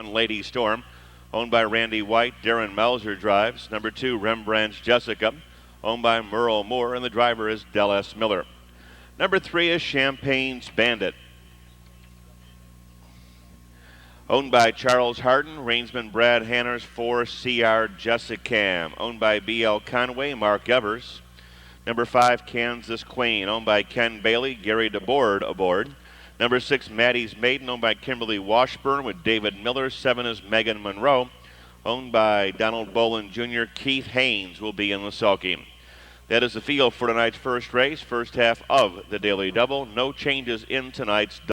Lady Storm, owned by Randy White. Darren Melzer drives. Number 2, Rembrandt's Jessica, owned by Merle Moore, and the driver is Del S. Miller. Number 3 is Champagne's Bandit, owned by Charles Harden. Reinsman Brad Hanners. 4, CR Jessicam, owned by B.L. Conway, Mark Evers. Number 5, Kansas Queen, owned by Ken Bailey, Gary DeBoard aboard. Number 6, Maddie's Maiden, owned by Kimberly Washburn with David Miller. 7 is Megan Monroe, owned by Donald Bolin Jr. Keith Haynes will be in the sulky. That is the field for tonight's first race, first half of the Daily Double. No changes in tonight's double.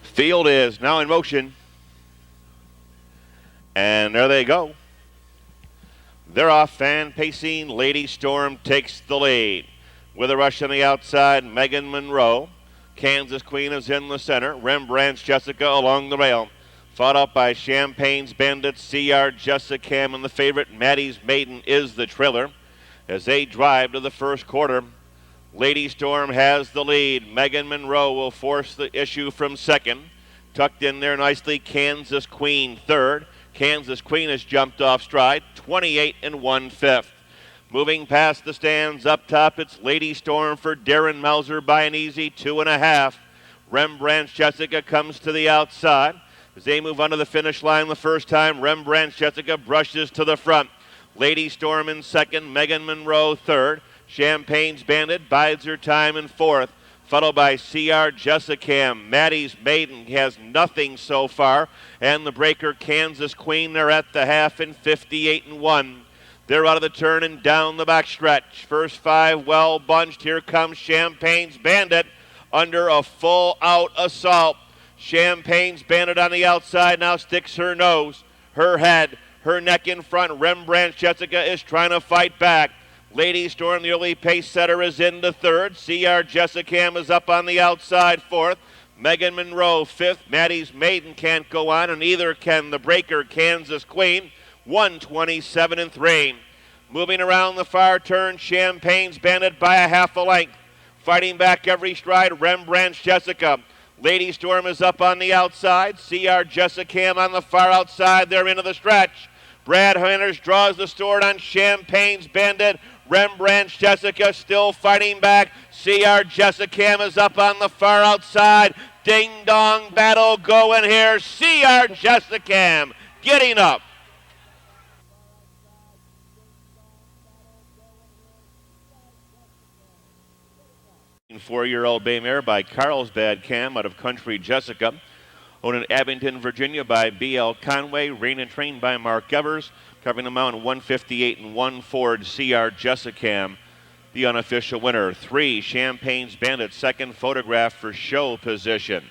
Field is now in motion. And there they go. They're off. Fan pacing. Lady Storm takes the lead. With a rush on the outside, Megan Monroe. Kansas Queen is in the center. Rembrandt's Jessica along the rail. Fought up by Champagne's Bandit, CR Jessicam, and the favorite Maddie's Maiden is the trailer. As they drive to the first quarter, Lady Storm has the lead. Megan Monroe will force the issue from second. Tucked in there nicely, Kansas Queen third. Kansas Queen has jumped off stride, 28 1/5. Moving past the stands up top, it's Lady Storm for Darren Melzer by an easy 2.5. Rembrandt's Jessica comes to the outside. As they move under the finish line the first time, Rembrandt's Jessica brushes to the front. Lady Storm in second, Megan Monroe third. Champagne's Bandit bides her time in fourth, followed by CR Jessicam. Maddie's Maiden has nothing so far, and the breaker Kansas Queen, they're at the half in 58 1. They're out of the turn and down the back stretch. First 5 well bunched. Here comes Champagne's Bandit under a full out assault. Champagne's Bandit on the outside now sticks her nose, her head, her neck in front. Rembrandt's Jessica is trying to fight back. Lady Storm, the early pace setter, is into third. CR Jessicam is up on the outside fourth. Megan Monroe fifth. Maddie's Maiden can't go on, and neither can the breaker Kansas Queen. 127 3. Moving around the far turn, Champagne's Bandit by a half a length. Fighting back every stride, Rembrandt's Jessica. Lady Storm is up on the outside. CR Jessicam on the far outside. They're into the stretch. Brad Hanners draws the sword on Champagne's Bandit. Rembrandt's Jessica still fighting back. CR Jessicam is up on the far outside. Ding-dong battle going here. CR Jessicam getting up. Four-year-old bay mare by Carlsbad Cam out of Country Jessica. Owned in Abington, Virginia by B.L. Conway. Rain and trained by Mark Evers. Covering the mountain 158 1 Ford CR Jessicam, the unofficial winner. 3, Champagne's Bandit, second photograph for show position.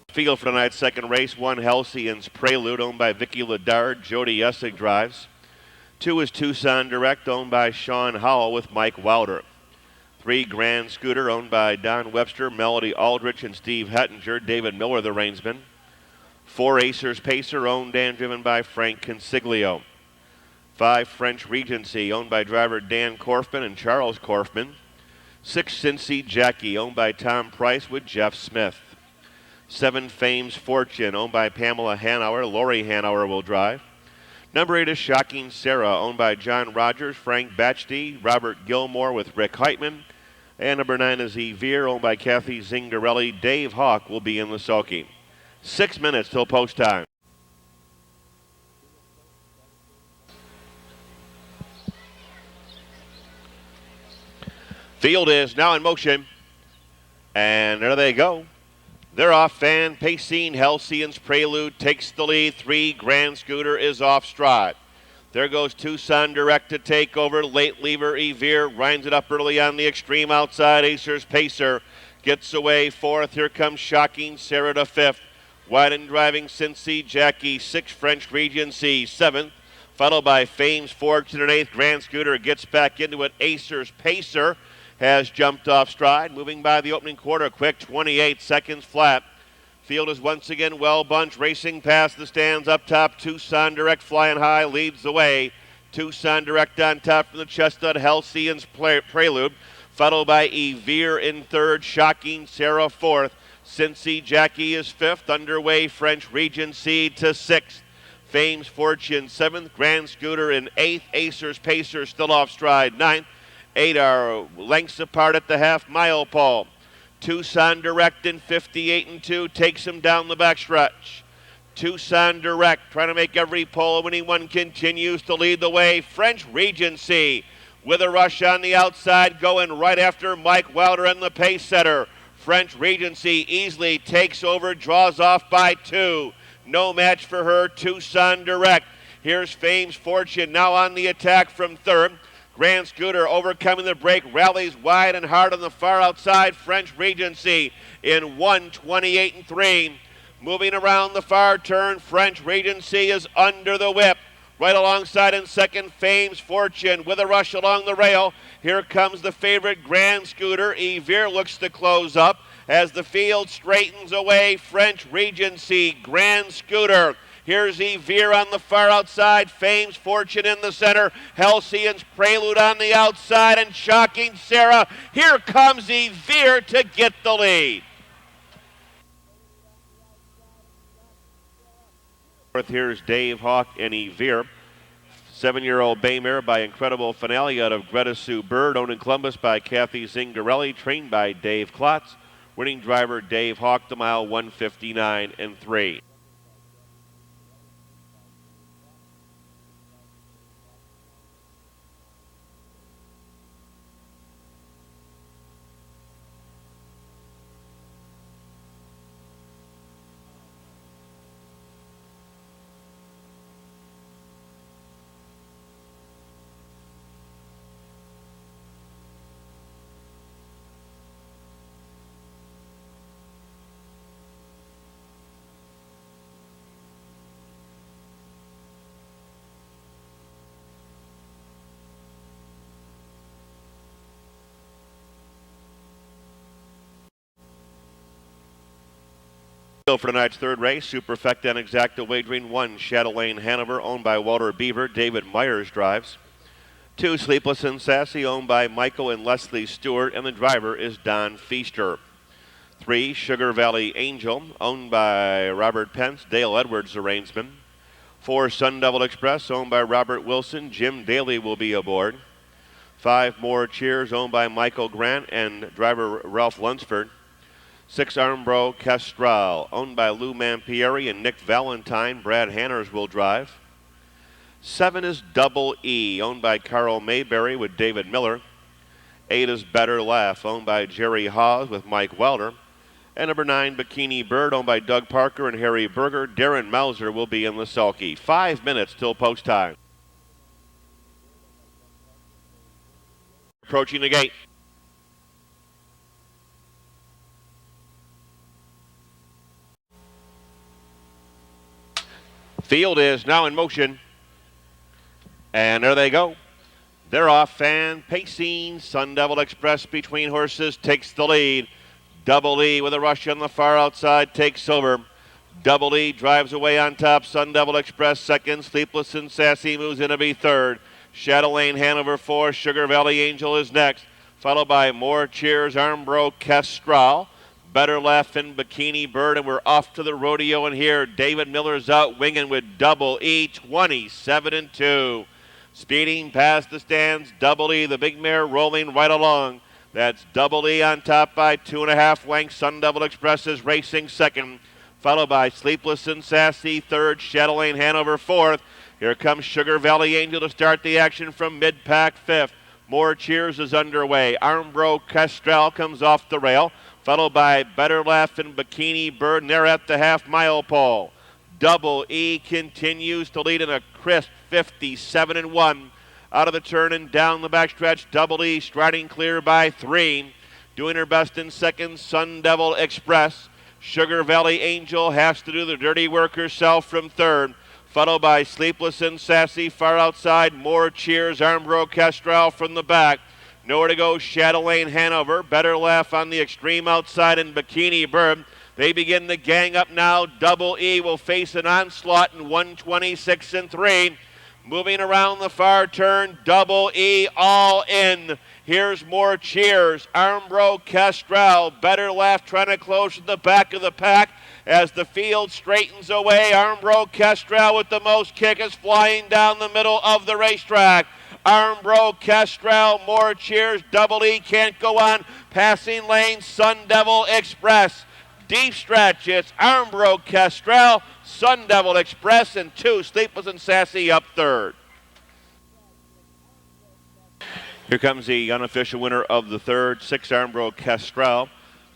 Field for tonight's second race. 1, Halcyon's Prelude, owned by Vicky Ledard. Jody Essig drives. 2 is Tucson Direct, owned by Sean Howell with Mike Wilder. 3, Grand Scooter, owned by Don Webster, Melody Aldrich, and Steve Hettinger. David Miller, the reinsman. 4, Acer's Pacer, owned and driven by Frank Consiglio. 5, French Regency, owned by driver Dan Korfman and Charles Korfman. 6, Cincy Jackie, owned by Tom Price with Jeff Smith. 7, Fame's Fortune, owned by Pamela Hanauer. Lori Hanauer will drive. Number 8 is Shocking Sarah, owned by John Rogers, Frank Batchty, Robert Gilmore with Rick Heitman. And number 9 is Evere, owned by Kathy Zingarelli. Dave Hawk will be in the sulky. 6 minutes till post time. Field is now in motion. And there they go. They're off. Fan Pacing. Halcyon's Prelude takes the lead. 3, Grand Scooter is off stride. There goes Tucson Direct to take over. Late Lever Evere winds it up early on the extreme outside. Acer's Pacer gets away 4th. Here comes Shocking Sarah to 5th. Wide and driving Cincy Jackie 6th. French Regency 7th. Followed by Fame's Fortune at 8th. Grand Scooter gets back into it. Acer's Pacer has jumped off stride. Moving by the opening quarter quick. 28 seconds flat. Field is once again well bunched, racing past the stands up top. Tucson Direct flying high leads the way. Tucson Direct on top from the Chestnut Halcyon's Prelude, followed by Evere in 3rd, Shocking Sarah 4th. Cincy Jackie is 5th, underway French Regency to 6th. Fame's Fortune 7th, Grand Scooter in 8th, Acer's Pacer still off stride 9th. 8 are lengths apart at the half-mile pole. Tucson Direct in 58 and 2 takes him down the backstretch. Tucson Direct trying to make every pole. Winning one continues to lead the way. French Regency with a rush on the outside going right after Mike Wilder and the pace setter. French Regency easily takes over, draws off by 2. No match for her, Tucson Direct. Here's Fame's Fortune now on the attack from 3rd. Grand Scooter overcoming the break, rallies wide and hard on the far outside. French Regency in 1:28 and 3. Moving around the far turn, French Regency is under the whip. Right alongside in 2nd, Fame's Fortune with a rush along the rail. Here comes the favorite Grand Scooter. Evere looks to close up as the field straightens away. French Regency, Grand Scooter. Here's Evere on the far outside. Fame's Fortune in the center. Halcyon's Prelude on the outside. And Shocking Sarah. Here comes Evere to get the lead. Here's Dave Hawk and Evere. 7-year-old Baymare by Incredible Finale out of Greta Sue Bird. Owned in Columbus by Kathy Zingarelli. Trained by Dave Klotz. Winning driver Dave Hawk, the mile 1:59 and 3. For tonight's 3rd race, Superfecta and Exacta Wagering 1, Shadow Lane Hanover, owned by Walter Beaver. David Myers drives. 2, Sleepless and Sassy, owned by Michael and Leslie Stewart, and the driver is Don Feaster. 3, Sugar Valley Angel, owned by Robert Pence, Dale Edwards, the reinsman. 4, Sun Devil Express, owned by Robert Wilson. Jim Daly will be aboard. 5, More Cheers, owned by Michael Grant and driver Ralph Lunsford. 6, Armbro Kestrel, owned by Lou Mampieri and Nick Valentine. Brad Hanners will drive. 7 is Double E, owned by Carl Mayberry with David Miller. 8 is Better Laugh, owned by Jerry Hawes with Mike Welder. And number 9, Bikini Bird, owned by Doug Parker and Harry Berger. Darren Mauser will be in the sulky. 5 minutes till post time. Approaching the gate. Field is now in motion. And there they go. They're off. Fan Pacing. Sun Devil Express between horses takes the lead. Double E with a rush on the far outside takes over. Double E drives away on top. Sun Devil Express second. Sleepless and Sassy moves in to be 3rd. Shadow Lane Hanover 4. Sugar Valley Angel is next. Followed by More Cheers, Armbro Kestrel. Better Laugh and Bikini Bird, and we're off to the rodeo. And here, David Miller's out winging with Double E, 27 and 2. Speeding past the stands, Double E, the big mare rolling right along. That's Double E on top by 2.5 lengths. Sun Devil Express is racing second, followed by Sleepless and Sassy 3rd, Shadow Lane Hanover 4th. Here comes Sugar Valley Angel to start the action from mid-pack 5th. More Cheers is underway. Armbro Kestrel comes off the rail, followed by Better Laugh and Bikini Bird, and they're at the half-mile pole. Double E continues to lead in a crisp 57-1. Out of the turn and down the backstretch, Double E striding clear by 3. Doing her best in second, Sun Devil Express. Sugar Valley Angel has to do the dirty work herself from third. Followed by Sleepless and Sassy, far outside. More Cheers, Armbro Kestrel from the back. Nowhere to go, Shadow Lane Hanover. Better Laugh on the extreme outside, and Bikini Bird. They begin to gang up now. Double E will face an onslaught in 126-3. Moving around the far turn, Double E all in. Here's More Cheers. Armbro Kestrel. Better Laugh trying to close to the back of the pack. As the field straightens away, Armbro Kestrel with the most kick is flying down the middle of the racetrack. Armbro Kestrel, More Cheers, Double E can't go on. Passing lane, Sun Devil Express. Deep stretch, it's Armbro Kestrel, Sun Devil Express, and 2, Sleepless and Sassy up third. Here comes the unofficial winner of the third, 6 Armbro Kestrel.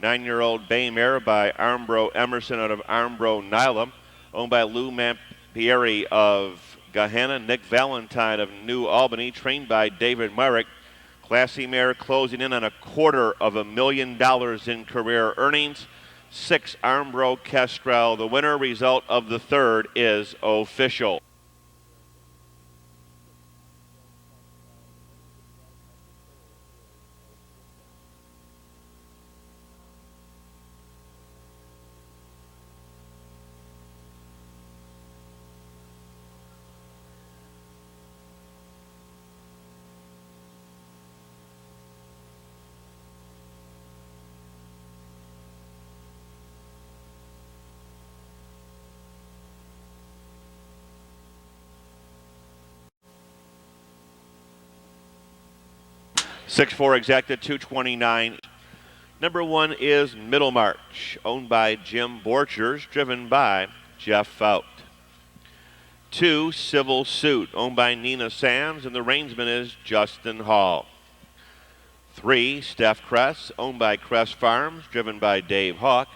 9-year-old bay mare by Armbro Emerson out of Armbro Nyla, owned by Lou Mampieri of Gahanna, Nick Valentine of New Albany, trained by David Myrick. Classy mare closing in on $250,000 in career earnings. 6 Armbro Kestrel. The winner result of the third is official. Six four exacted 229. Number 1 is Middlemarch, owned by Jim Borchers, driven by Jeff Fout. 2, Civil Suit, owned by Nina Sands, and the reinsman is Justin Hall. 3, Steph Kress, owned by Kress Farms, driven by Dave Hawk.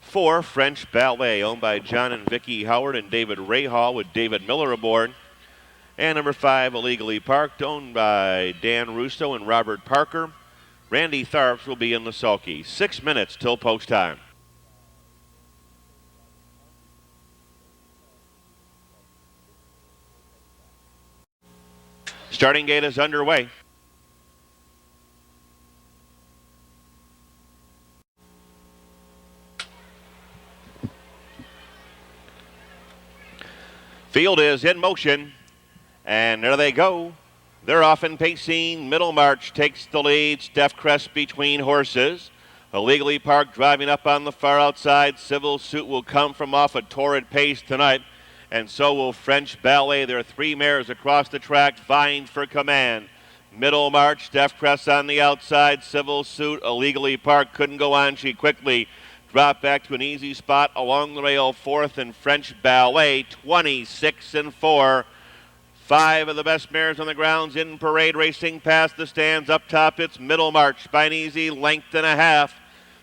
4, French Ballet, owned by John and Vicki Howard and David Rahal with David Miller aboard. And number 5, Illegally Parked, owned by Dan Russo and Robert Parker. Randy Tharps will be in the sulky. 6 minutes till post time. Starting gate is underway. Field is in motion. And there they go. They're off and pacing. Middlemarch takes the lead. Steph Kress between horses. Illegally Parked driving up on the far outside. Civil Suit will come from off a torrid pace tonight. And so will French Ballet. There are 3 mares across the track vying for command. Middlemarch, Steph Kress on the outside. Civil Suit, Illegally Parked couldn't go on. She quickly dropped back to an easy spot along the rail. 4th and French Ballet, 26-4. 5 of the best mares on the grounds in parade racing past the stands. Up top, it's Middlemarch by an easy length and a half.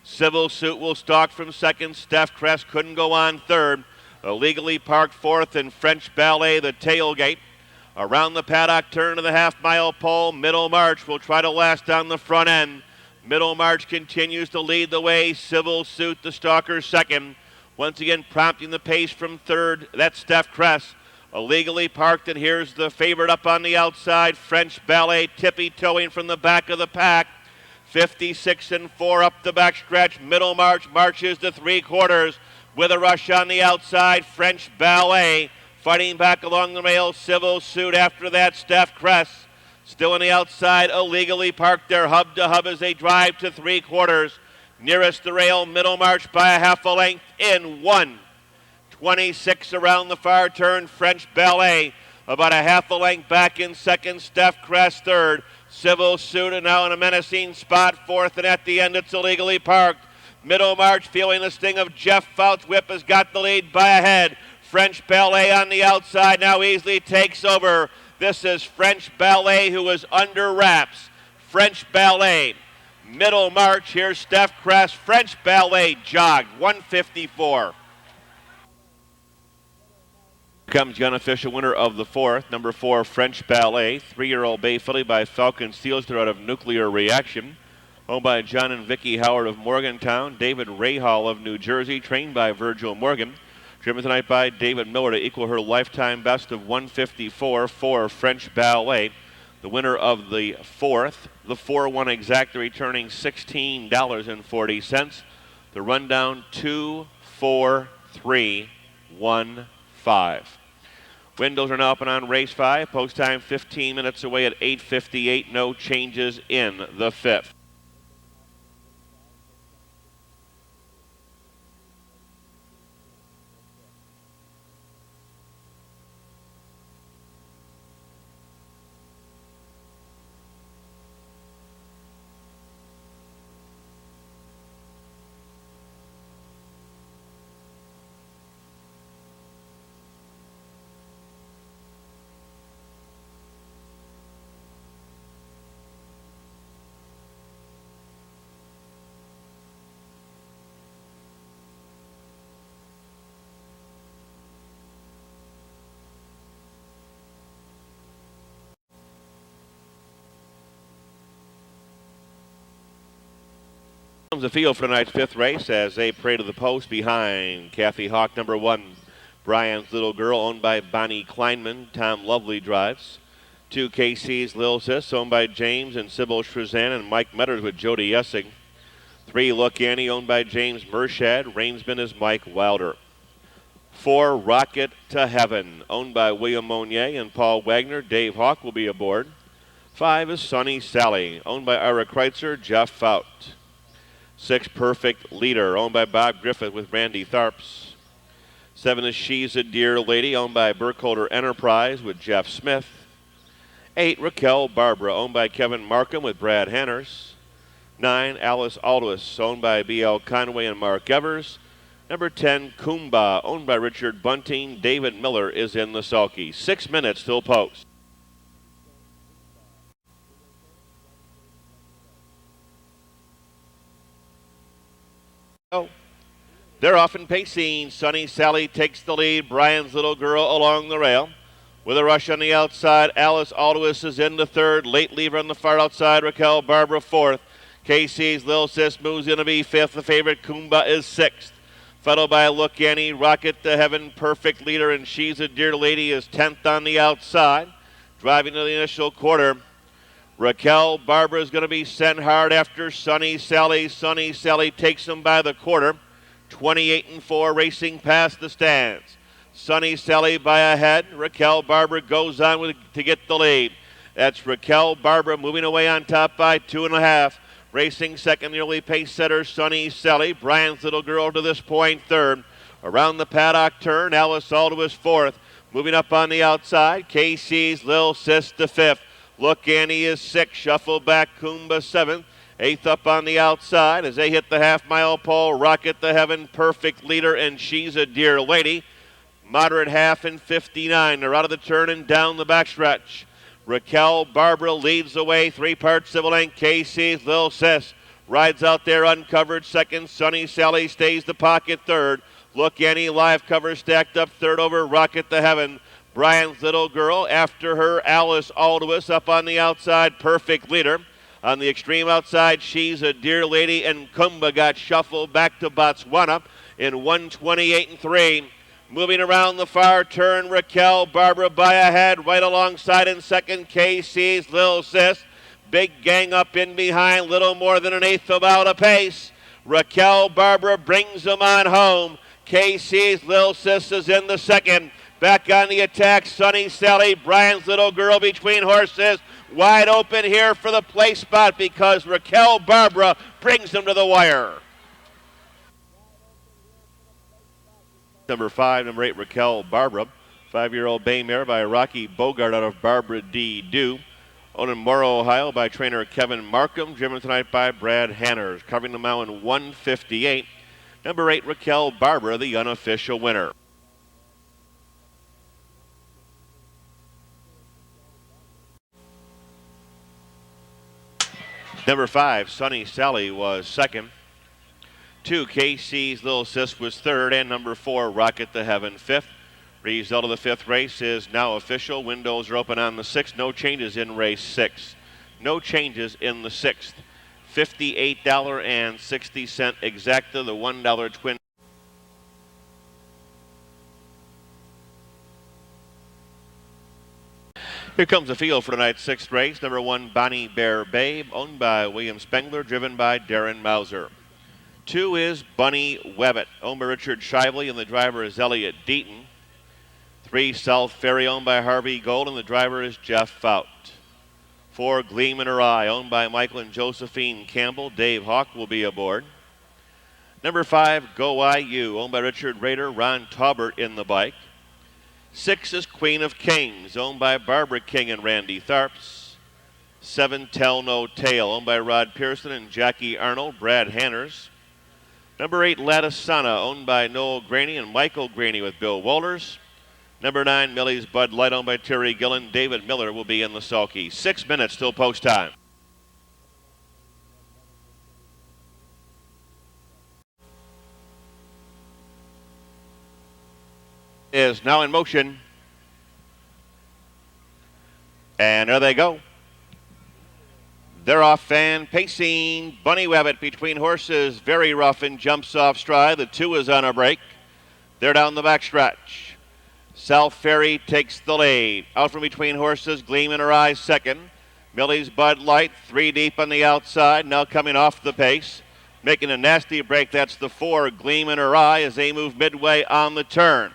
Civil Suit will stalk from second. Steph Kress couldn't go on third. Illegally Parked 4th and French Ballet the tailgate. Around the paddock turn to the half-mile pole, Middlemarch will try to last on the front end. Middlemarch continues to lead the way. Civil Suit the stalker second. Once again prompting the pace from third. That's Steph Kress. Illegally Parked, and here's the favorite up on the outside. French Ballet tippy-toeing from the back of the pack. 56-4 up the backstretch. Middlemarch marches to 3/4 with a rush on the outside. French Ballet fighting back along the rail. Civil Suit after that. Steph Kress still on the outside. Illegally Parked there hub to hub as they drive to 3/4. Nearest the rail, Middlemarch by a half a length in 1:26 around the far turn. French Ballet about a half a length back in second. Steph Kress third. Civil Suit and now in a menacing spot 4th, and at the end it's Illegally Parked. Middlemarch feeling the sting of Jeff Fout's whip has got the lead by a head. French Ballet on the outside now easily takes over. This is French Ballet, who is under wraps. French Ballet. Middle march, here's Steph Kress. French Ballet jogged, 154. Comes the unofficial winner of the fourth, number 4, French Ballet. 3-year-old Bay Filly by Falcon Steelster out of Nuclear Reaction. Owned by John and Vicki Howard of Morgantown. David Rahal of New Jersey, trained by Virgil Morgan. Driven tonight by David Miller to equal her lifetime best of 154 for French Ballet. The winner of the fourth, the 4-1 exacta returning $16.40. The rundown 2, 4, 3, 1, 5. Windows are now open on race 5. Post time 15 minutes away at 8:58. No changes in the fifth. The field for tonight's fifth race as they pray to the post behind Kathy Hawk, number 1, Brian's Little Girl, owned by Bonnie Kleinman. Tom Lovely drives. 2, KC's Lil Sis, owned by James and Sybil Shruzan and Mike Metters with Jody Essing. 3, Look Annie, owned by James Mershad. Rainsman is Mike Wilder. 4, Rocket to Heaven, owned by William Monier and Paul Wagner. Dave Hawk will be aboard. 5 is Sunny Sally, owned by Ira Kreitzer, Jeff Fout. 6, Perfect Leader, owned by Bob Griffith with Randy Tharps. 7 is She's a Dear Lady, owned by Burkholder Enterprise with Jeff Smith. 8, Raquel Barbara, owned by Kevin Markham with Brad Hanners. 9, Alice Aldous, owned by B.L. Conway and Mark Evers. Number 10, Kumba, owned by Richard Bunting. David Miller is in the sulky. 6 minutes till post. They're off and pacing. Sunny Sally takes the lead. Brian's Little Girl along the rail. With a rush on the outside, Alice Aldous is in the third. Late lever on the far outside, Raquel Barbara fourth. KC's Lil Sis moves in to be fifth. The favorite, Kumba, is sixth. Followed by Look Annie, Rocket to Heaven, Perfect Leader, and She's a Dear Lady is 10th on the outside. Driving to the initial quarter, Raquel Barbara is going to be sent hard after Sunny Sally. Sunny Sally takes them by the quarter. 28-4 racing past the stands. Sunny Sally by a head. Raquel Barbara goes on to get the lead. That's Raquel Barbara moving away on top by 2.5. Racing second, the early pace setter, Sunny Sally. Brian's Little Girl to this point third. Around the paddock turn, Alice Aldous fourth. Moving up on the outside, KC's Lil Sis to fifth. Look Annie is sixth. Shuffle back, Kumba seventh. Eighth up on the outside as they hit the half-mile pole. Rocket to Heaven, Perfect Leader, and She's a Dear Lady. Moderate half in 59. They're out of the turn and down the backstretch. Raquel Barbara leads the way. 3-part civil length. KC's Lil Sis rides out there uncovered second. Sunny Sally stays the pocket third. Look Annie live cover stacked up third over Rocket to Heaven. Brian's Little Girl after her. Alice Aldous up on the outside. Perfect Leader. On the extreme outside, She's a Dear Lady, and Kumba got shuffled back to Botswana in 128-3. Moving around the far turn, Raquel Barbara by a head, right alongside in second, KC's Lil Sis. Big gang up in behind, little more than an eighth about a pace. Raquel Barbara brings them on home. KC's Lil Sis is in the second. Back on the attack, Sunny Sally, Brian's Little Girl between horses. Wide open here for the play spot because Raquel Barbara brings them to the wire. Number 5, number 8, Raquel Barbara. 5-year-old bay mare by Rocky Bogart out of Barbara D. Dew. Owned in Morrow, Ohio by trainer Kevin Markham. Driven tonight by Brad Hanners. Covering the mile in 158. Number 8, Raquel Barbara, the unofficial winner. Number 5, Sunny Sally, was second. 2, KC's Little Sis, was third. And number 4, Rocket to Heaven, fifth. Result of the fifth race is now official. Windows are open on the sixth. No changes in race 6. No changes in the sixth. $58.60 exacta, the $1 twin. Here comes the field for tonight's sixth race. Number 1, Bonnie Bear Babe, owned by William Spengler, driven by Darren Mauser. 2 is Bunny Webbit, owned by Richard Shively, and the driver is Elliot Deaton. 3, South Ferry, owned by Harvey Gold, and the driver is Jeff Fout. 4, Gleam in Her Eye, owned by Michael and Josephine Campbell. Dave Hawk will be aboard. Number 5, Go IU, owned by Richard Rader, Ron Taubert in the bike. 6 is Queen of Kings, owned by Barbara King and Randy Tharps. 7, Tell No Tale, owned by Rod Pearson and Jackie Arnold, Brad Hanners. Number 8, Ladisana, owned by Noel Graney and Michael Graney with Bill Wohlers. Number 9, Millie's Bud Light, owned by Terry Gillen. David Miller will be in the sulky. 6 minutes till post time. Is now in motion. And there they go. They're off and pacing. Bunny Webbit between horses, very rough and jumps off stride. The 2 is on a break. They're down the backstretch. South Ferry takes the lead. Out from between horses, Gleam in Her Eye second. Millie's Bud Light 3 deep on the outside, now coming off the pace. Making a nasty break, that's the 4, Gleam in Her Eye, as they move midway on the turn.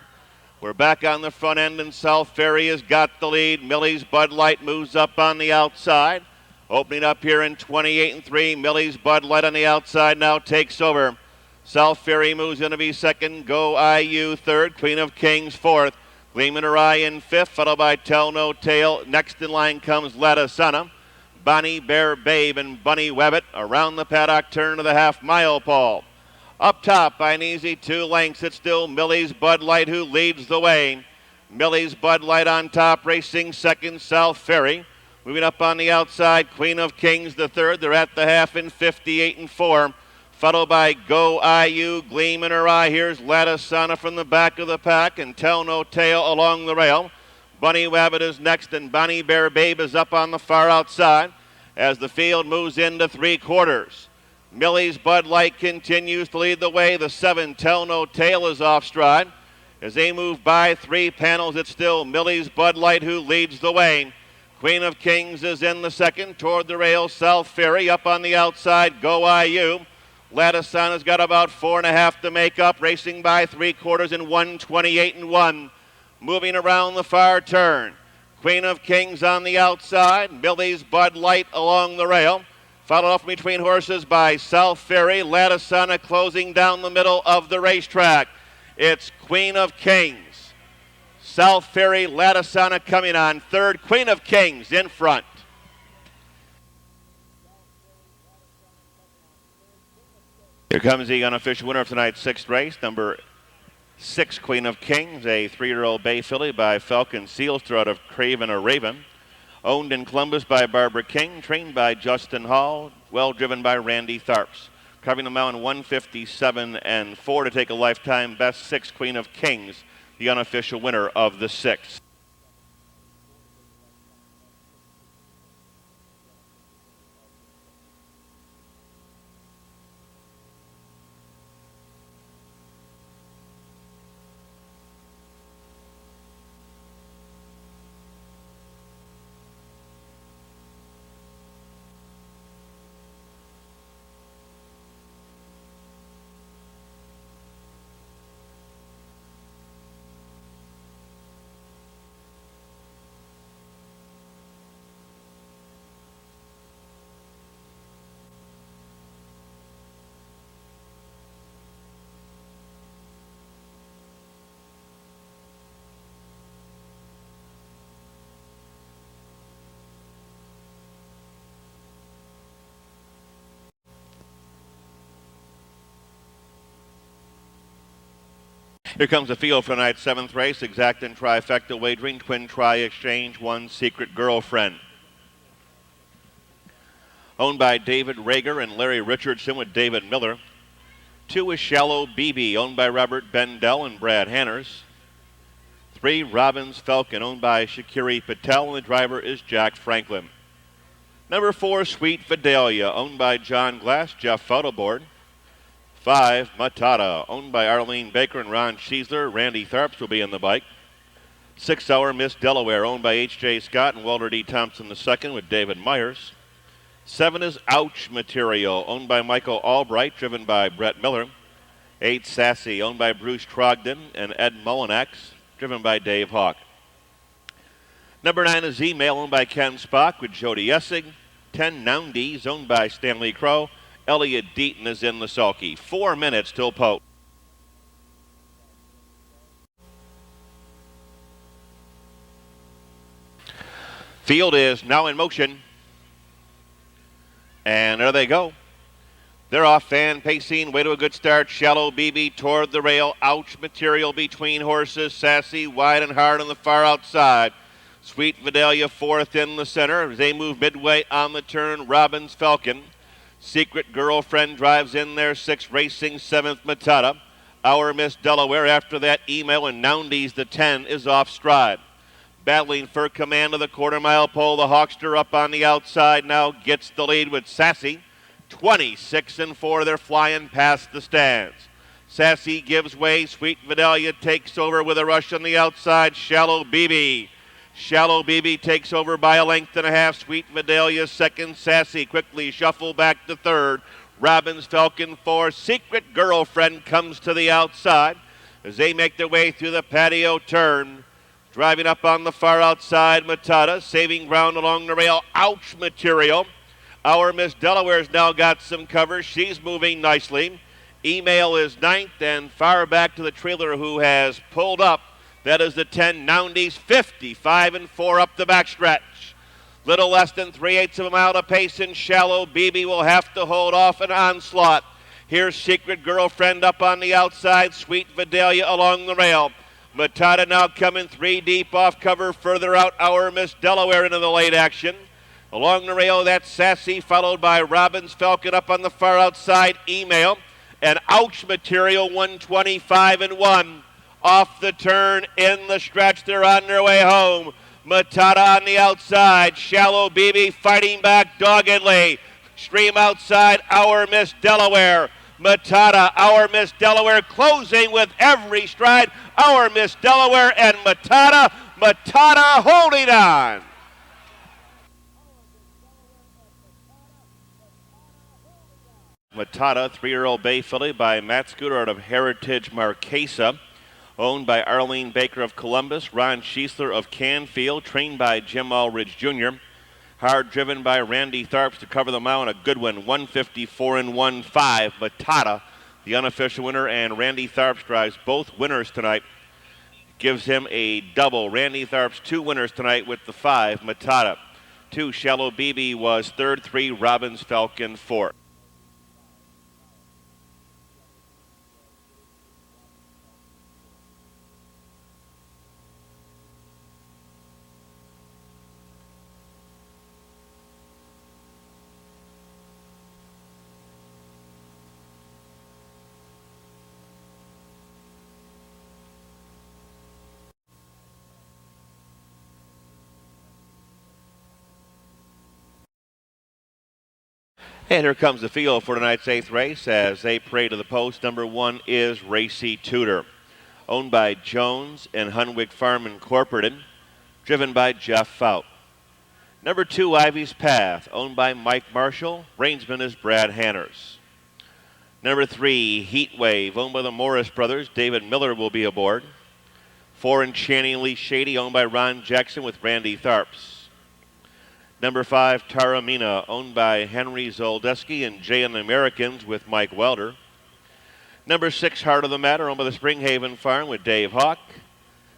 We're back on the front end, and South Ferry has got the lead. Millie's Bud Light moves up on the outside. Opening up here in 28-3, Millie's Bud Light on the outside now takes over. South Ferry moves in to be second. Go IU third. Queen of Kings fourth. Gleam in Her Eye in fifth, followed by Tell No Tale. Next in line comes Ladisana, Bonnie Bear Babe, and Bunny Webbit. Around the paddock turn to the half-mile pole. Up top by an easy 2 lengths, it's still Millie's Bud Light who leads the way. Millie's Bud Light on top, racing second, South Ferry. Moving up on the outside, Queen of Kings the third. They're at the half in 58-4. Followed by Go IU, Gleam in Her Eye. Here's Ladisana from the back of the pack, and Tell No Tale along the rail. Bunny Webbit is next, and Bonnie Bear Babe is up on the far outside as the field moves into 3/4. Millie's Bud Light continues to lead the way. The 7, Tell No Tale, is off stride. As they move by 3 panels, it's still Millie's Bud Light who leads the way. Queen of Kings is in the second. Toward the rail, South Ferry. Up on the outside, Go IU. Ladisana's got about 4.5 to make up, racing by 3/4 in 1:28-1. Moving around the far turn. Queen of Kings on the outside. Millie's Bud Light along the rail. Followed off between horses by South Ferry. Ladisana closing down the middle of the racetrack. It's Queen of Kings. South Ferry, Ladisana coming on third. Queen of Kings in front. Here comes the unofficial winner of tonight's sixth race, number 6, Queen of Kings, a 3-year-old bay filly by Falcon Sealster out of Craven or Raven. Owned in Columbus by Barbara King, trained by Justin Hall, well driven by Randy Tharps. Covering the mountain 157-4 to take a lifetime best. 6, Queen of Kings, the unofficial winner of the sixth. Here comes the field for tonight's seventh race. Exact and trifecta wagering, twin tri exchange, one secret girlfriend. owned by David Rager and Larry Richardson with David Miller. 2 is Shallow BB, owned by Robert Bendel and Brad Hanners. 3, Robbins Falcon, owned by Shakiri Patel, and the driver is Jack Franklin. Number 4, Sweet Vidalia, owned by John Glass, Jeff Fotoboard. 5, Matata, owned by Arlene Baker and Ron Schiesler. Randy Tharps will be in the bike. 6 Hour Miss Delaware, owned by H.J. Scott and Walter D. Thompson II with David Myers. 7 is Ouch Material, owned by Michael Albright, driven by Brett Miller. 8, Sassy, owned by Bruce Trogdon and Ed Mullinax, driven by Dave Hawk. Number 9 is Email, owned by Ken Spock with Jody Essig. 10, Noundies, owned by Stanley Crow. Elliot Deaton is in the sulky. 4 minutes till post. Field is now in motion. And there they go. They're off. Fan pacing, way to a good start. Shallow BB toward the rail. Ouch Material between horses. Sassy wide and hard on the far outside. Sweet Vidalia fourth in the center. As they move midway on the turn, Robbins Falcon. Secret Girlfriend drives in there. 6 Racing, 7th Matata. Our Miss Delaware after that Email, and Noundies the 10 is off stride. Battling for command of the quarter-mile pole. The Hawkster up on the outside now gets the lead with Sassy. 26 and 4, they're flying past the stands. Sassy gives way. Sweet Vidalia takes over with a rush on the outside. Shallow BB. Shallow BB takes over by a length and a half. Sweet Vidalia second. Sassy quickly shuffle back to third. Robbins Falcon 4. Secret Girlfriend comes to the outside as they make their way through the patio turn. Driving up on the far outside, Matata, saving ground along the rail. Ouch Material. Our Miss Delaware's now got some cover. She's moving nicely. Email is ninth, and far back to the trailer who has pulled up. That is the 10, Noundies, 55 and 4 up the backstretch. Little less than 3/8 of a mile to pace, and Shallow BB will have to hold off an onslaught. Here's Secret Girlfriend up on the outside. Sweet Vidalia along the rail. Matata now coming 3 deep off cover. Further out, Our Miss Delaware into the late action. Along the rail, that's Sassy, followed by Robbins Falcon up on the far outside. Email and Ouch Material, 125 and 1. Off the turn, in the stretch, they're on their way home. Matata on the outside. Shallow BB fighting back doggedly. Stream outside, Our Miss Delaware. Matata, Our Miss Delaware closing with every stride. Our Miss Delaware and Matata. Matata holding on. Matata, 3-year-old bay filly by Matt Scooter out of Heritage Marquesa, owned by Arlene Baker of Columbus, Ron Schiesler of Canfield, trained by Jim Aldridge Jr., hard driven by Randy Tharps to cover the mile, and a good one, 154 and 1-5. Matata, the unofficial winner, and Randy Tharps drives both winners tonight. Gives him a double. Randy Tharps 2 winners tonight with the 5, Matata. 2, Shallow BB was third. 3, Robbins Falcon 4. And here comes the field for tonight's 8th race as they parade to the post. Number 1 is Racy Tudor, owned by Jones and Hunwick Farm Incorporated, driven by Jeff Fout. Number 2, Ivy's Path, owned by Mike Marshall. Reinsman is Brad Hanners. Number 3, Heat Wave, owned by the Morris brothers. David Miller will be aboard. 4, Enchantingly Shady, owned by Ron Jackson with Randy Tharps. Number 5, Taramina, owned by Henry Zoldeski and Jay and the Americans with Mike Welder. Number 6, Heart of the Matter, owned by the Springhaven Farm with Dave Hawk.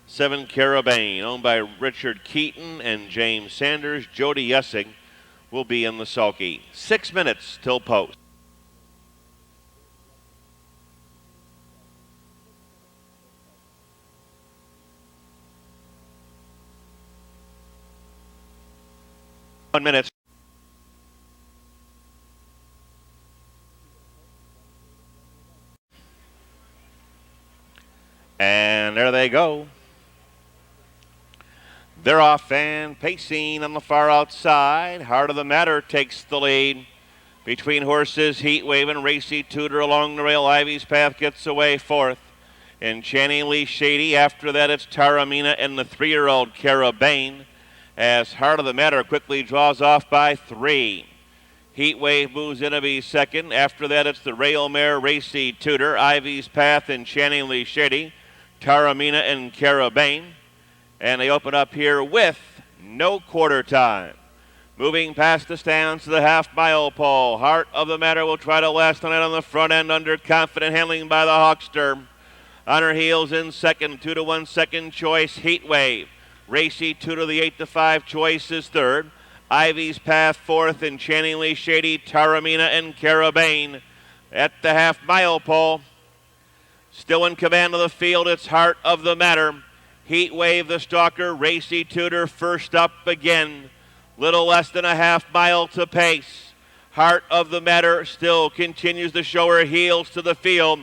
7, Carabane, owned by Richard Keaton and James Sanders. Jody Essig will be in the sulky. 6 minutes till post. One minute. And there they go. They're off and pacing on the far outside. Heart of the Matter takes the lead. Between horses, Heatwave and Racy Tudor along the rail. Ivy's Path gets away fourth. Enchantingly Shady. After that, it's Taramina and the 3-year-old Carabane. As Heart of the Matter quickly draws off by 3. Heatwave moves in to be second. After that, it's the rail mare Racy Tudor. Ivy's Path, Enchantingly Shady. Taramina and Carabane. And they open up here with no quarter time. Moving past the stands to the half-mile pole. Heart of the Matter will try to last on it on the front end under confident handling by the Hawkster. On her heels in second, 2-1 second choice, Heatwave. Racy Tudor, the 8-5 choice, is third. Ivy's Path fourth, Enchantingly Shady, Taramina, and Carabane. At the half-mile pole, still in command of the field, it's Heart of the Matter. Heatwave, the stalker, Racy Tudor first up again. Little less than a half mile to pace. Heart of the Matter still continues to show her heels to the field.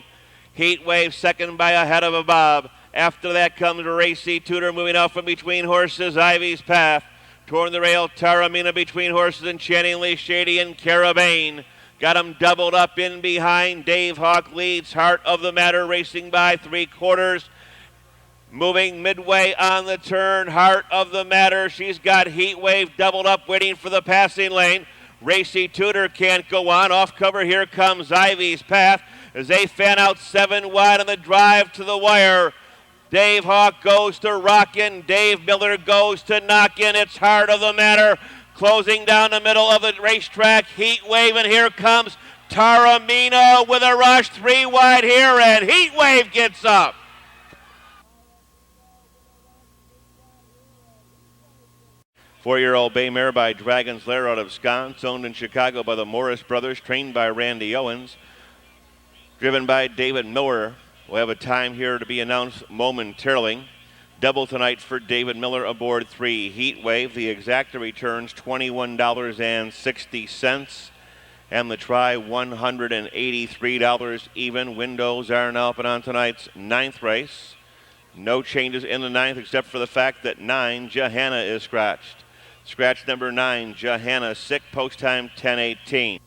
Heatwave second by a head of a bob. After that comes Racy Tudor moving out from between horses. Ivy's Path. Toward the rail, Taramina between horses. Enchantingly Shady and Carabane. Got him doubled up in behind. Dave Hawk leads. Heart of the Matter racing by 3/4. Moving midway on the turn, Heart of the Matter. She's got Heatwave doubled up waiting for the passing lane. Racy Tudor can't go on. Off cover, here comes Ivy's Path as they fan out 7 wide on the drive to the wire. Dave Hawk goes to rockin'. Dave Miller goes to knockin'. It's Heart of the Matter closing down the middle of the racetrack. Heatwave, and here comes Taramina with a rush. 3 wide here, and Heatwave gets up. Four-year-old bay mare by Dragon's Lair out of Sconce, owned in Chicago by the Morris brothers, trained by Randy Owens, driven by David Miller. We'll have a time here to be announced momentarily. Double tonight for David Miller aboard 3. Heatwave, the exacta returns $21.60, and the try $183 even. Windows are now open on tonight's 9th race. No changes in the 9th except for the fact that 9, Johanna, is scratched. Scratch number 9, Johanna, sick, post time 10:18.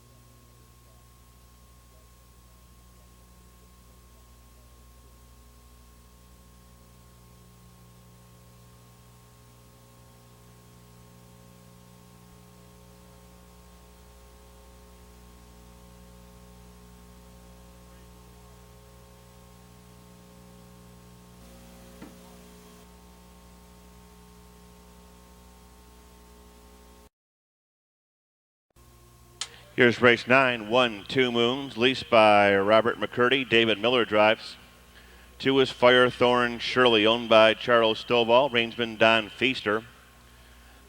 Here's race 9, 1, 2 Moons, leased by Robert McCurdy. David Miller drives. 2 is Firethorn Shirley, owned by Charles Stovall, reinsman Don Feaster.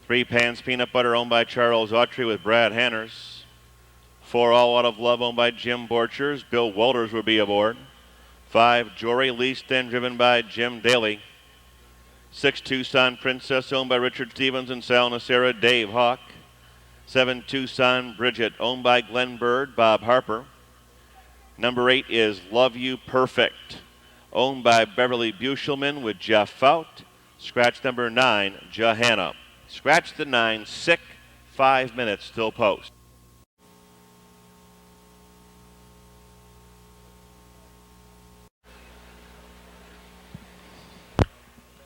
3 Pan's Peanut Butter, owned by Charles Autry with Brad Hanners. 4 All Out of Love, owned by Jim Borchers. Bill Walters will be aboard. 5 Jory, leased and driven by Jim Daly. 6 Tucson Princess, owned by Richard Stevens and Sal Nacera, Dave Hawk. 7 Tucson Bridget, owned by Glenn Bird, Bob Harper. Number 8 is Love You Perfect, owned by Beverly Buchelman with Jeff Fout. Scratch number 9, Johanna. Scratch the 9, sick, 5 minutes till post.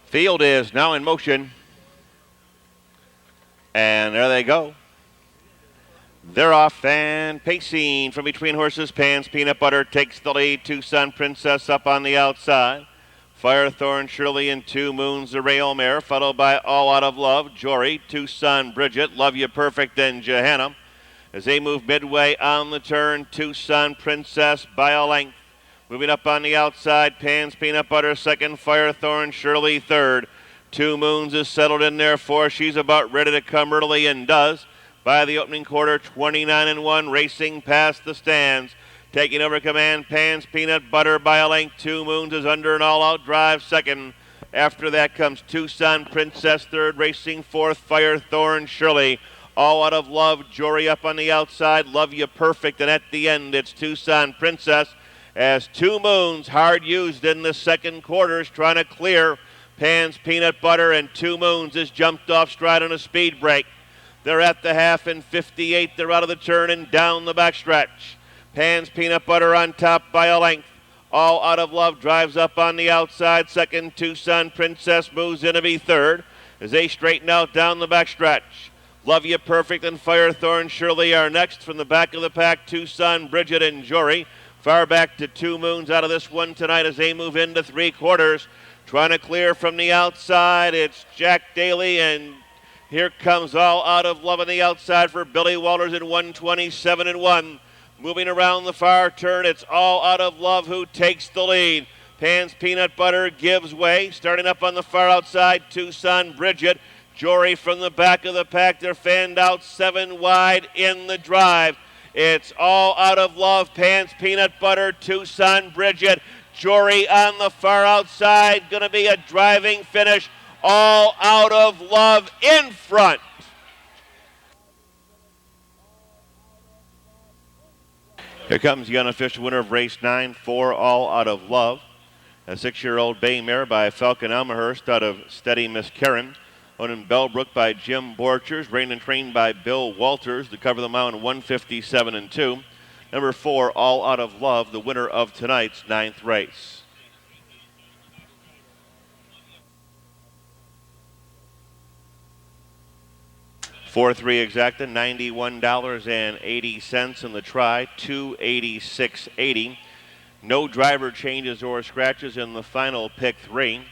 Field is now in motion. And there they go. They're off and pacing from between horses. Pan's Peanut Butter takes the lead. Tucson Princess up on the outside. Firethorn Shirley and 2 Moons, the rail mare, followed by All Out of Love, Jory, Tucson Bridget, Love You Perfect, and Johanna. As they move midway on the turn, Tucson Princess by a length. Moving up on the outside, Pan's Peanut Butter second, Firethorn Shirley third. 2 Moons is settled in there fourth. She's about ready to come early and does. By the opening quarter, 29-1, racing past the stands. Taking over command, Pan's Peanut Butter by a length. 2 Moons is under an all-out drive second. After that comes Tucson Princess third, racing fourth, Firethorn Shirley. All Out of Love, Jory up on the outside, Love You Perfect, and at the end it's Tucson Princess. as Two Moons, hard used in the second quarter, is trying to clear Pan's Peanut Butter, and Two Moons has jumped off stride on a speed break. They're at the half in 58. They're out of the turn and down the backstretch. Pan's Peanut Butter on top by a length. All Out of Love drives up on the outside. Second, Tucson Princess moves in to be third as they straighten out down the backstretch. Love You Perfect and Firethorn surely are next. From the back of the pack, Tucson, Bridget, and Jory. Far back to Two Moons out of this one tonight as they move into three quarters. Trying to clear from the outside, it's Jack Daly, and here comes All Out of Love on the outside for Billy Walters at 127-1. Moving around the far turn, it's All Out of Love who takes the lead. Pan's Peanut Butter gives way. Starting up on the far outside, Tucson, Bridget. Jory from the back of the pack. They're fanned out 7 wide in the drive. It's All Out of Love, Pan's Peanut Butter, Tucson, Bridget. Jory on the far outside. Going to be a driving finish. All Out of Love in front. Here comes the unofficial winner of race 9, 4 All Out of Love. A 6-year-old bay mare by Falcon Elmhurst out of Steady Miss Karen. Owned in Bellbrook by Jim Borchers. Trained and trained by Bill Walters to cover the mile in 157-2. Number 4, All Out of Love, the winner of tonight's 9th race. 4-3 exacta, $91.80 in the try, $286.80. No driver changes or scratches in the final pick 3.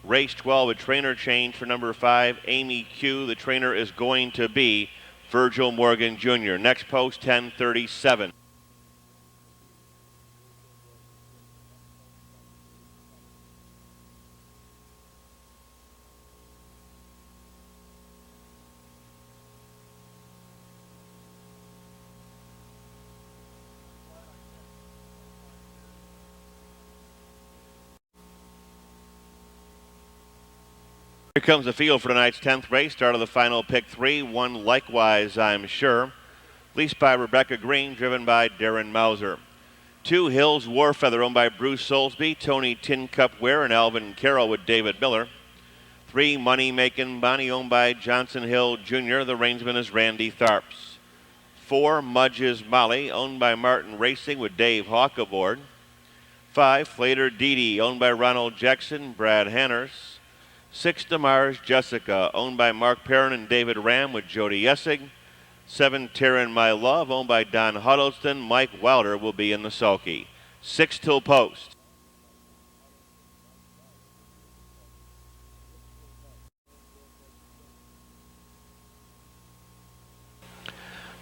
Race 12, a trainer change for number 5, Amy Q. The trainer is going to be Virgil Morgan Jr. Next post, 10:37. Here comes the field for tonight's 10th race. Start of the final pick 3. One Likewise, I'm Sure. Leased by Rebecca Green, driven by Darren Mauser. 2 Hills Warfeather, owned by Bruce Soulsby, Tony Tin Cup Ware, and Alvin Carroll with David Miller. 3 Money Makin' Bonnie, owned by Johnson Hill Jr. The rangeman is Randy Tharps. 4 Mudge's Molly, owned by Martin Racing with Dave Hawk aboard. 5 Flater Dee, owned by Ronald Jackson, Brad Hanners. 6 Damar's Jessica, owned by Mark Perrin and David Ram with Jody Essig. 7 Taryn My Love, owned by Don Huddleston. Mike Wilder will be in the sulky. 6 till post.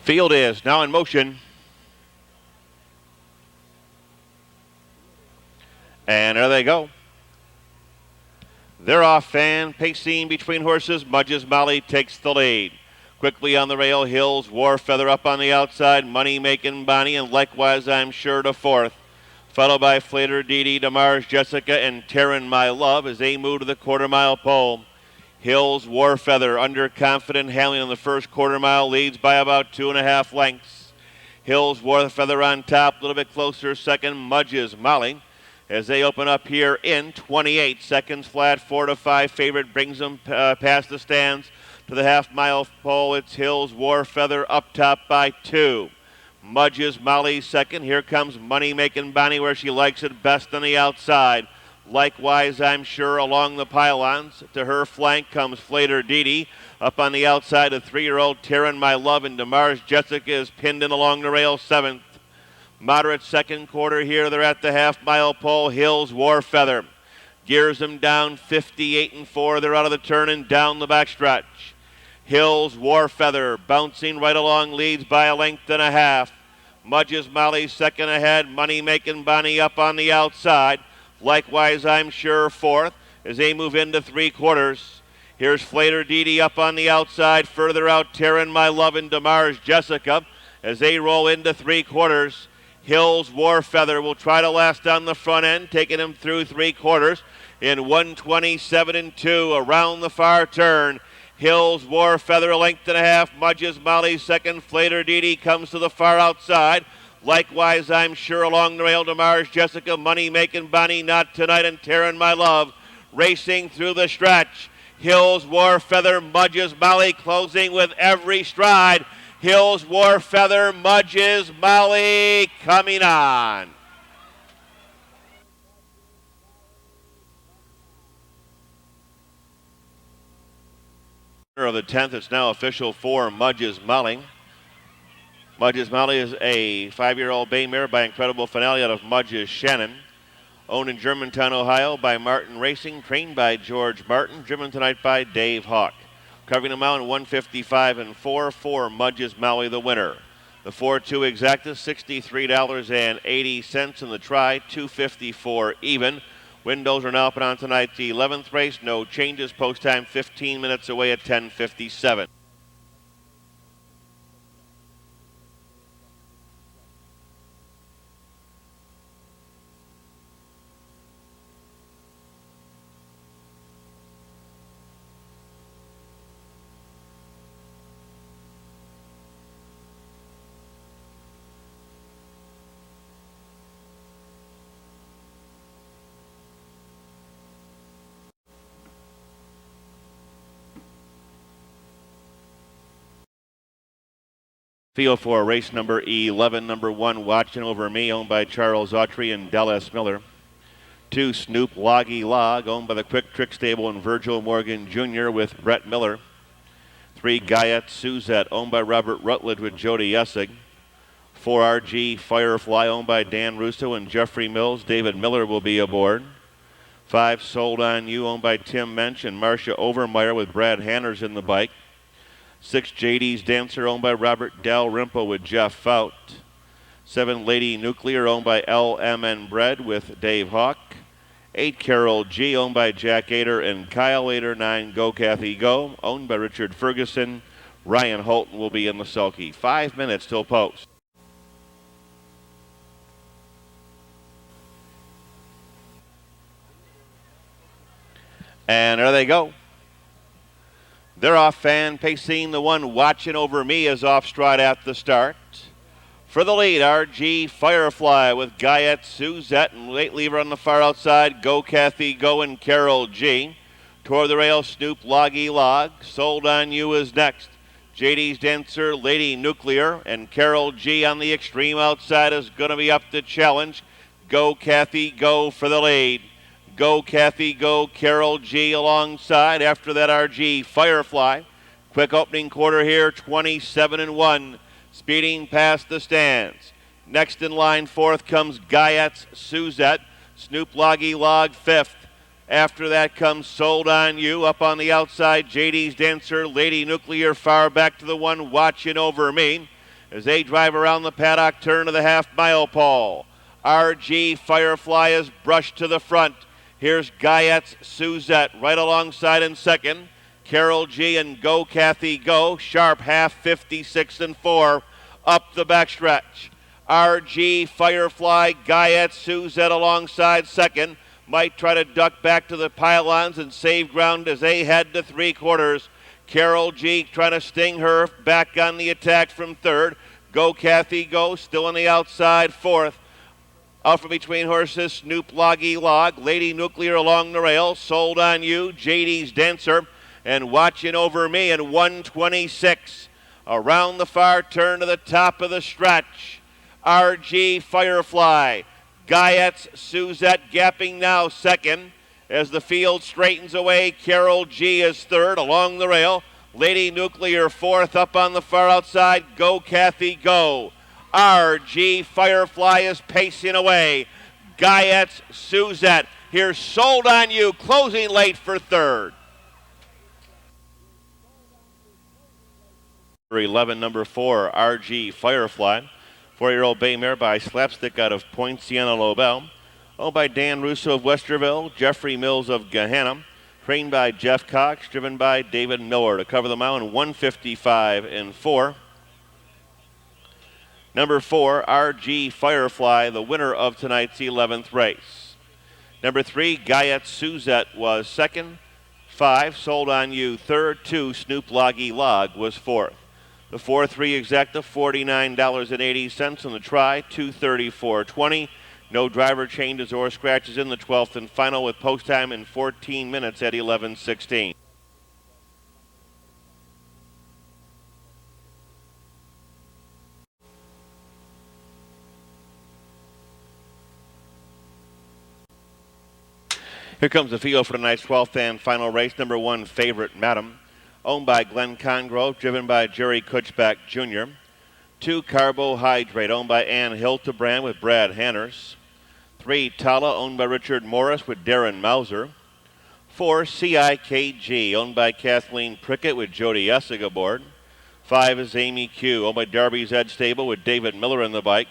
Field is now in motion. And there they go. They're off, fan pacing between horses. Mudge's Molly takes the lead. Quickly on the rail, Hills Warfeather up on the outside. Money Makin' Bonnie, and Likewise I'm Sure to 4th. Followed by Flater Dee, Damar's Jessica, and Taryn My Love as they move to the quarter-mile pole. Hills Warfeather, underconfident, handling on the first quarter-mile, leads by about 2.5 lengths. Hills Warfeather on top, a little bit closer. Second, Mudge's Molly. As they open up here in 28 seconds flat, 4 to 5 favorite brings them past the stands to the half-mile pole. It's Hills Warfeather up top by 2. Mudge's Molly second. Here comes Money Makin' Bonnie where she likes it best on the outside. Likewise, I'm Sure along the pylons. To her flank comes Flater Dee. Up on the outside, a 3-year-old Taryn My Love, and Damar's Jessica is pinned in along the rail 7th. Moderate second quarter here. They're at the half-mile pole. Hills Warfeather gears them down 58-4. They're out of the turn and down the backstretch. Hills Warfeather bouncing right along, leads by a length and a half. Mudge's Molly second ahead. Money Makin' Bonnie up on the outside. Likewise, I'm Sure 4th as they move into 3 quarters. Here's Flater Dee up on the outside. Further out, Taryn My Love and Damar's Jessica as they roll into 3 quarters. Hills Warfeather will try to last on the front end, taking him through 3 quarters in 127-2 around the far turn. Hills Warfeather a length and a half. Mudge's Molly second. Flater Dee comes to the far outside. Likewise, I'm sure along the rail to Mars, Jessica, Money Making Bonnie, Not Tonight, and Taryn, My Love. Racing through the stretch. Hills, War Feather, Mudge's Molly closing with every stride. Hills, War Feather, Mudge's Molly coming on. Of the 10th, it's now official for Mudge's Molly. Mudge's Molly is a 5-year-old bay mare by Incredible Finale out of Mudge's Shannon. Owned in Germantown, Ohio by Martin Racing, trained by George Martin, driven tonight by Dave Hawk. Covering them out in 155 and 4 for Mudge's Molly, the winner. The 4-2 exacta, $63.80 in the try, $2.54 even. Windows are now open on tonight's 11th race. No changes. Post time 15 minutes away at 10:57. Field for race number 11, number 1, Watching Over Me, owned by Charles Autry and Dallas Miller. 2, Snoop Loggy Log, owned by the Quick Trick Stable and Virgil Morgan Jr. with Brett Miller. 3, Guyette Suzette, owned by Robert Rutledge with Jody Essig. 4, RG Firefly, owned by Dan Russo and Jeffrey Mills. David Miller will be aboard. 5, Sold On You, owned by Tim Mensch and Marcia Overmeyer with Brad Hanners in the bike. 6, JD's Dancer, owned by Robert Dalrymple with Jeff Fout. 7, Lady Nuclear, owned by LMN Bread with Dave Hawk. 8, Carol G, owned by Jack Ader and Kyle Ader. 9, Go Kathy Go, owned by Richard Ferguson. Ryan Holton will be in the sulky. 5 minutes till post. And there they go. They're off. Fan pacing. The one Watching Over Me is off stride at the start. For the lead, RG Firefly with Guyette Suzette and late lever on the far outside. Go Kathy Go and Carol G. Toward the rail, Snoop Loggy Log. Sold On You is next. JD's Dancer, Lady Nuclear, and Carol G on the extreme outside is going to be up to challenge. Go Kathy Go for the lead. Go Kathy Go, Carol G alongside. After that, RG Firefly. Quick opening quarter here, 27 and 1. Speeding past the stands. Next in line, fourth comes Guyette Suzette. Snoop Loggy Log, fifth. After that comes Sold On You. Up on the outside, JD's Dancer, Lady Nuclear, far back to the one Watching Over Me. As they drive around the paddock, turn to the half-mile pole. RG Firefly is brushed to the front. Here's Guyette Suzette right alongside in second. Carol G and Go Kathy Go. Sharp half, 56 and 4 up the backstretch. RG Firefly, Guyette Suzette alongside second. Might try to duck back to the pylons and save ground as they head to three-quarters. Carol G trying to sting her back on the attack from third. Go Kathy Go still on the outside, fourth. Out from between horses, Snoop Loggy Log, Lady Nuclear along the rail, Sold On You, JD's Dancer, and Watching Over Me in 126. Around the far turn to the top of the stretch. RG Firefly, Guyette Suzette gapping now second. As the field straightens away, Carol G is third along the rail. Lady Nuclear fourth up on the far outside. Go Kathy Go. RG Firefly is pacing away. Guyette Suzette. Here's Sold On You closing late for third. 11, number 4, RG Firefly. 4-year-old bay mare by Slapstick out of Poinciana Lobel. Owned by Dan Russo of Westerville, Jeffrey Mills of Gahanna. Trained by Jeff Cox, driven by David Miller. To cover the mile in 155 and 4. Number 4, RG Firefly, the winner of tonight's 11th race. Number 3, Guyette Suzette was second. 5, Sold On You third. 2, Snoop Loggy Log was fourth. The 4-3 exacta, $49.80 on the try, $234.20. No driver changes or scratches in the 12th and final with post time in 14 minutes at 11:16. Here comes the field for tonight's 12th and final race. Number 1, Favorite Madam, owned by Glenn Congrove, driven by Jerry Kutchback Jr. 2, Carbohydrate, owned by Ann Hildebrand with Brad Hanners. 3, Tala, owned by Richard Morris with Darren Mauser. 4, CIKG, owned by Kathleen Prickett with Jody Essig aboard. 5 is Amy Q, owned by Darby's Edge Stable with David Miller in the bike.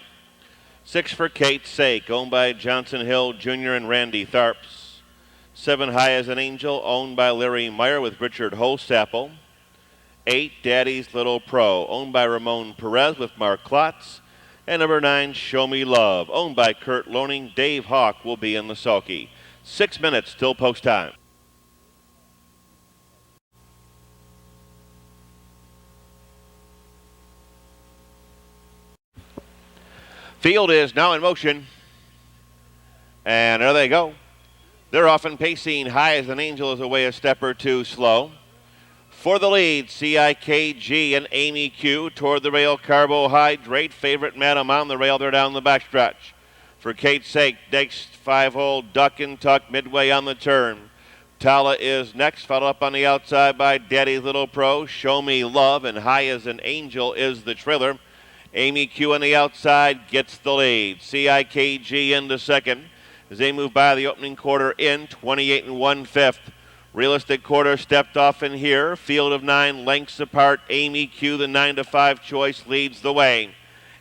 6 for Kate's Sake, owned by Johnson Hill Jr. and Randy Tharps. 7, High as an Angel, owned by Larry Meyer with Richard Holstapple. 8, Daddy's Little Pro, owned by Ramon Perez with Mark Klotz. And number 9, Show Me Love, owned by Kurt Loaning. Dave Hawk will be in the sulky. 6 minutes till post time. Field is now in motion. And there they go. They're off and pacing. High as an Angel is away a step or two slow. For the lead, CIKG and Amy Q. Toward the rail, Carbohydrate. Favorite Madam on the rail. They're down the backstretch. For Kate's Sake, next 5-hole duck and tuck midway on the turn. Tala is next, followed up on the outside by Daddy's Little Pro. Show Me Love, and High as an Angel is the trailer. Amy Q on the outside gets the lead. CIKG into second as they move by the opening quarter in 28 1/5. Realistic quarter stepped off in here. Field of 9 lengths apart. Amy Q, the 9-5 choice, leads the way.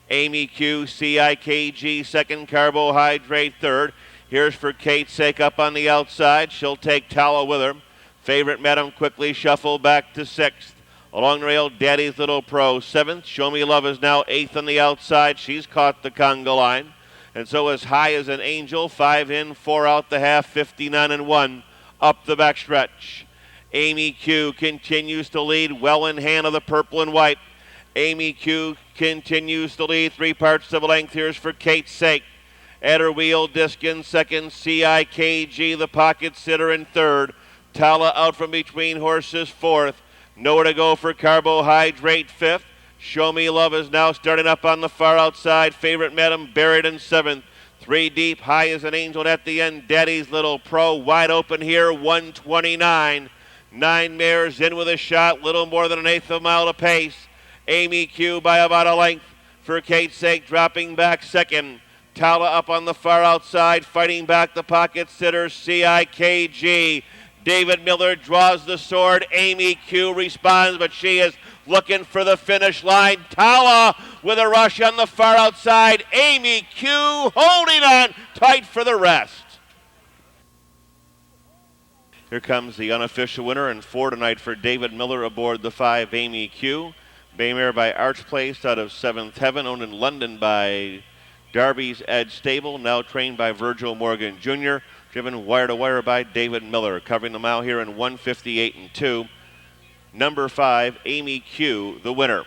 Amy Q, CIKG second, Carbohydrate third. Here's for Kate's Sake up on the outside. She'll take Tala with her. Favorite Madam quickly shuffle back to 6th. Along the rail, Daddy's Little Pro 7th. Show Me Love is now 8th on the outside. She's caught the conga line. And so is High as an Angel. 5 in, 4 out the half, 59 1 up the backstretch. Amy Q continues to lead, well in hand of the purple and white. Amy Q continues to lead 3 parts of a length. Here's for Kate's Sake. At her wheel, disc in second. CIKG, the pocket sitter, in third. Tala out from between horses, 4th. Nowhere to go for Carbohydrate, 5th. Show Me Love is now starting up on the far outside. Favorite Madam buried in 7th. 3 deep, High as an Angel at the end. Daddy's Little Pro wide open here, 129. 9 mares in with a shot, little more than an eighth of a mile to pace. Amy Q by about a length. For Kate's Sake, dropping back second. Tala up on the far outside, fighting back the pocket sitter, CIKG. David Miller draws the sword. Amy Q responds, but she is looking for the finish line. Tala with a rush on the far outside. Amy Q holding on tight for the rest. Here comes the unofficial winner and 4 tonight for David Miller aboard the 5 Amy Q. Baymare by Arch Place out of 7th Heaven, owned in London by Darby's Edge Stable, now trained by Virgil Morgan Jr., driven wire to wire by David Miller, covering the mile here in 158 2. Number 5, Amy Q, the winner.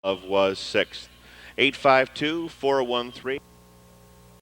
Of was 6th. 852-413.